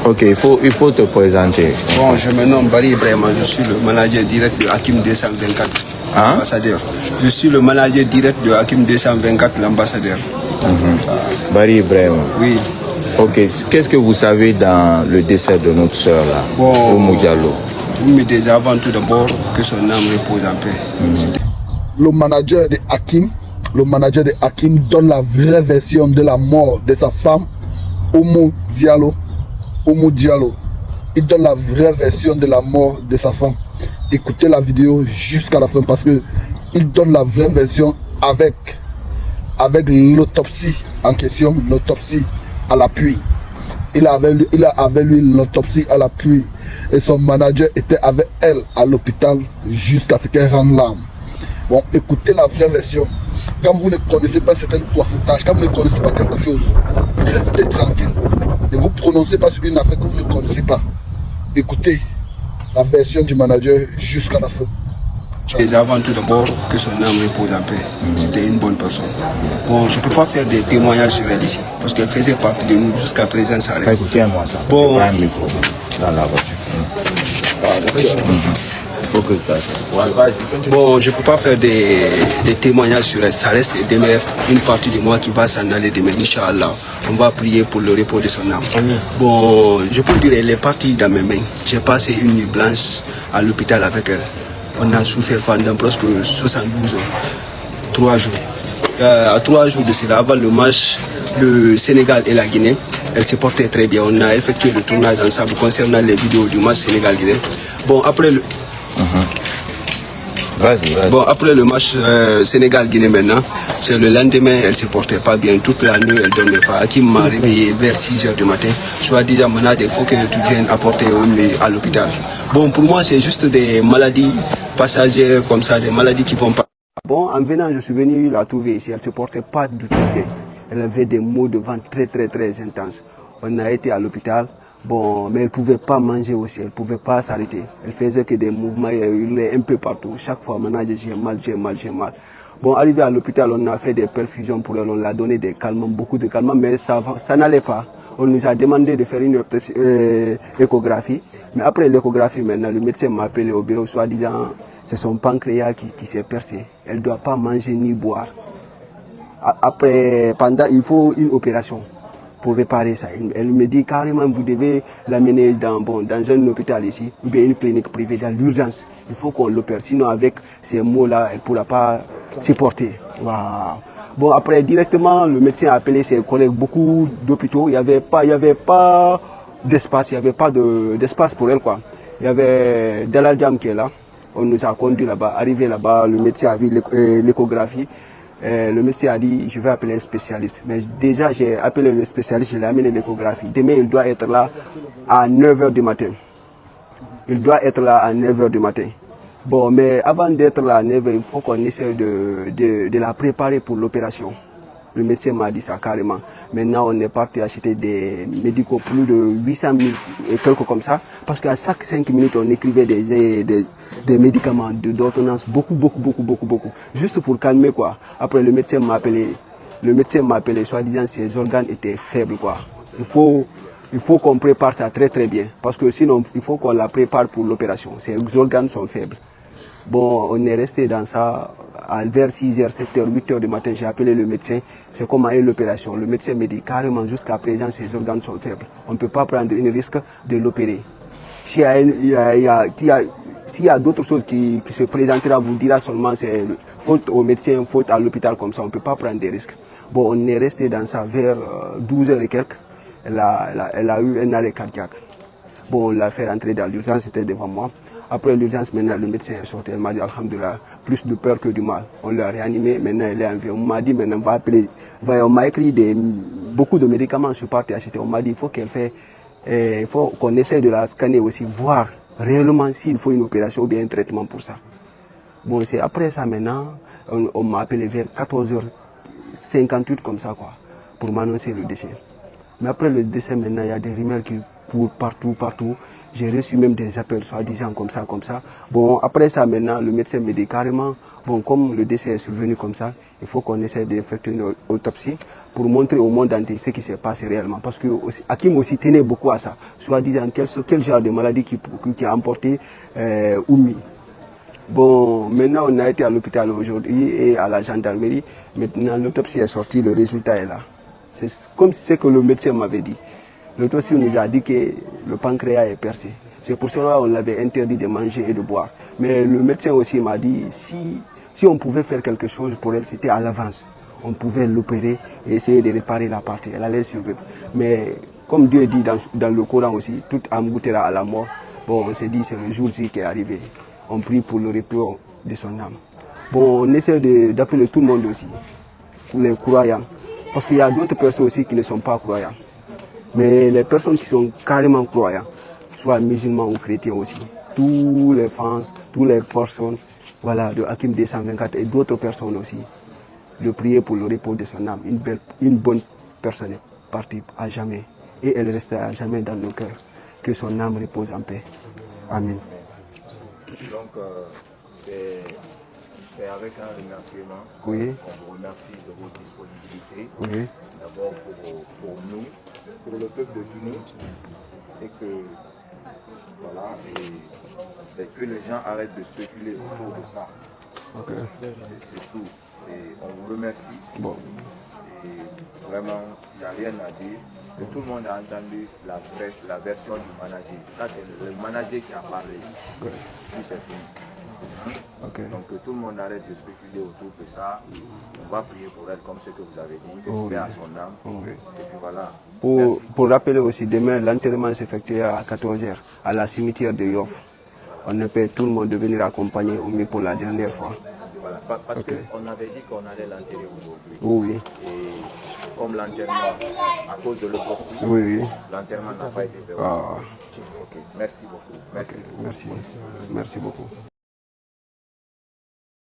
Ok, il faut te présenter. Bon, je me nomme Barry Ibrahima, je suis le manager direct de Hakim 224, l'ambassadeur. Je suis le manager direct de Hakim 224, l'ambassadeur. Barry Ibrahima. Oui. Ok, qu'est-ce que vous savez dans le décès de notre soeur là, Oumou Diallo? Vous me dites avant tout d'abord que son âme repose en paix. Le manager de Hakim donne la vraie version de la mort de sa femme, Oumou Diallo. Il donne la vraie version de la mort de sa femme. Écoutez la vidéo jusqu'à la fin parce que il donne la vraie version avec l'autopsie en question, l'autopsie à l'appui. Il a avec lui l'autopsie à l'appui et son manager était avec elle à l'hôpital jusqu'à ce qu'elle rende l'âme. Bon, écoutez la vraie version. Quand vous ne connaissez pas certains poifoutages, quand vous ne connaissez pas quelque chose, restez tranquille. Ne vous prononcez pas sur une affaire que vous ne connaissez pas. Écoutez la version du manager jusqu'à la fin. Déjà avant tout d'abord que son âme repose en paix. C'était une bonne personne. Bon, je ne peux pas faire des témoignages sur elle ici, parce qu'elle faisait partie de nous jusqu'à présent, ça reste. Écoutez-moi ça. Bon. Un micro dans la voiture. Bon, je ne peux pas faire des témoignages sur elle. Ça reste demain une partie de moi qui va s'en aller demain, Inch'Allah. On va prier pour le repos de son âme. Bon, je peux dire qu'elle est partie dans mes mains. J'ai passé une nuit blanche à l'hôpital avec elle. On a souffert pendant presque 72 heures, 3 jours. À 3 jours de cela, avant le match, le Sénégal et la Guinée, elle se portait très bien. On a effectué le tournage ensemble concernant les vidéos du match Sénégal-Guinée. Bon, après le... Bon, après le match Sénégal-Guinée maintenant, c'est le lendemain, elle ne se portait pas bien. Toute la nuit, elle ne dormait pas. Hakim m'a réveillé vers 6 h du matin. Soit disant, malade, il faut que tu viennes apporter à l'hôpital. Bon, pour moi, c'est juste des maladies passagères comme ça, des maladies qui vont pas. Bon, en venant, je suis venu la trouver ici. Elle ne se portait pas du tout bien. Elle avait des maux de ventre très, très, très intenses. On a été à l'hôpital. Bon, mais elle ne pouvait pas manger aussi, elle ne pouvait pas s'arrêter. Elle faisait que des mouvements, elle hurlait un peu partout. Chaque fois, maintenant, j'ai mal. Bon, arrivé à l'hôpital, on a fait des perfusions pour elle, on l'a donné des calmants, beaucoup de calmants, mais ça n'allait pas. On nous a demandé de faire une échographie. Mais après l'échographie, maintenant, le médecin m'a appelé au bureau, soi-disant, c'est son pancréas qui s'est percé. Elle ne doit pas manger ni boire. Après, il faut une opération pour réparer ça. Elle me dit carrément, vous devez l'amener dans un hôpital ici, ou bien une clinique privée, dans l'urgence. Il faut qu'on l'opère, sinon avec ces mots-là, elle ne pourra pas supporter. Wow. Bon, après, directement, le médecin a appelé ses collègues, beaucoup d'hôpitaux, il n'y avait pas d'espace, il n'y avait pas d'espace pour elle, quoi. Il y avait Dalal Jam qui est là, on nous a conduits là-bas, arrivé là-bas, le médecin a vu l'échographie. Le médecin a dit, je vais appeler un spécialiste. Mais déjà, j'ai appelé le spécialiste, je l'ai amené l'échographie. Demain, il doit être là à 9 h du matin. Il doit être là à 9 h du matin. Bon, mais avant d'être là à 9 h, il faut qu'on essaie de la préparer pour l'opération. Le médecin m'a dit ça carrément. Maintenant, on est parti acheter des médicaux, plus de 800 000 et quelques comme ça. Parce qu'à chaque 5 minutes, on écrivait des médicaments, d'ordonnance, beaucoup. Juste pour calmer, quoi. Après, le médecin m'a appelé, soi-disant, ses organes étaient faibles, quoi. Il faut qu'on prépare ça très, très bien. Parce que sinon, il faut qu'on la prépare pour l'opération. Ses organes sont faibles. Bon, on est resté dans ça vers 6 h, 7 h, 8 h du matin. J'ai appelé le médecin. C'est comment est l'opération. Le médecin me dit carrément jusqu'à présent, ses organes sont faibles. On ne peut pas prendre un risque de l'opérer. S'il y a d'autres choses qui se présenteront, vous dira seulement c'est faute au médecin, faute à l'hôpital comme ça. On ne peut pas prendre des risques. Bon, on est resté dans ça vers 12 h et quelques. Elle a eu un arrêt cardiaque. Bon, on l'a fait rentrer dans l'urgence, c'était devant moi. Après l'urgence, maintenant, le médecin est sorti. Elle m'a dit, alhamdoulilah, plus de peur que du mal. On l'a réanimé, maintenant elle est en vie. On m'a dit, maintenant, on m'a écrit beaucoup de médicaments, je suis parti acheter. On m'a dit, il faut qu'on essaie de la scanner aussi, voir réellement s'il faut une opération ou bien un traitement pour ça. Bon, c'est après ça, maintenant, on m'a appelé vers 14 h 58 comme ça, quoi, pour m'annoncer le décès. Mais après le décès, maintenant, il y a des rumeurs qui courent partout. J'ai reçu même des appels soi-disant comme ça. Bon, après ça, maintenant, le médecin me dit carrément, bon, comme le décès est survenu comme ça, il faut qu'on essaie d'effectuer une autopsie pour montrer au monde entier ce qui s'est passé réellement. Parce que Hakim aussi tenait beaucoup à ça, soi-disant quel genre de maladie qui a emporté Oumi. Bon, maintenant on a été à l'hôpital aujourd'hui et à la gendarmerie. Maintenant l'autopsie est sortie, le résultat est là. C'est comme ce que le médecin m'avait dit. L'autopsie nous a dit que le pancréas est percé. C'est pour cela qu'on l'avait interdit de manger et de boire. Mais le médecin aussi m'a dit si on pouvait faire quelque chose pour elle, c'était à l'avance. On pouvait l'opérer et essayer de réparer la partie. Elle allait survivre. Mais comme Dieu dit dans le Coran aussi, toute âme goûtera à la mort. Bon, on s'est dit c'est le jour-ci qui est arrivé. On prie pour le repos de son âme. Bon, on essaie d'appeler tout le monde aussi, pour les croyants. Parce qu'il y a d'autres personnes aussi qui ne sont pas croyants. Mais les personnes qui sont carrément croyants, soit musulmans ou chrétiens aussi, tous les fans, toutes les personnes, voilà, de Hakim 224 et d'autres personnes aussi, de prier pour le repos de son âme. Une bonne personne est partie à jamais et elle restera à jamais dans nos cœurs. Que son âme repose en paix. Amen. Donc, c'est avec un remerciement Oui. qu'on vous remercie de votre disponibilité. Oui. D'abord pour nous, pour le peuple de Guinée, et que, voilà, et que les gens arrêtent de spéculer autour de ça. Okay. C'est tout. Et on vous remercie. Bon. Et vraiment, il n'y a rien à dire. Tout le monde a entendu la version du manager. Ça, c'est le manager qui a parlé. Okay. Puis c'est fini. Okay. Donc que tout le monde arrête de spéculer autour de ça. On va prier pour elle comme ce que vous avez dit, Oh, paix à oui. son âme. Oh, oui. Et puis voilà. Pour rappeler aussi, demain, l'enterrement s'effectuera à 14h à la cimetière de Yoff. On appelle tout le monde de venir accompagner Oumi pour la dernière fois. Voilà. Parce Okay. qu'on avait dit qu'on allait l'enterrer aujourd'hui. Oui, Et comme l'enterrement, à cause de l'autopsie, oui. l'enterrement n'a pas été fait. Ah, Ok, merci beaucoup. Merci. merci. Merci beaucoup.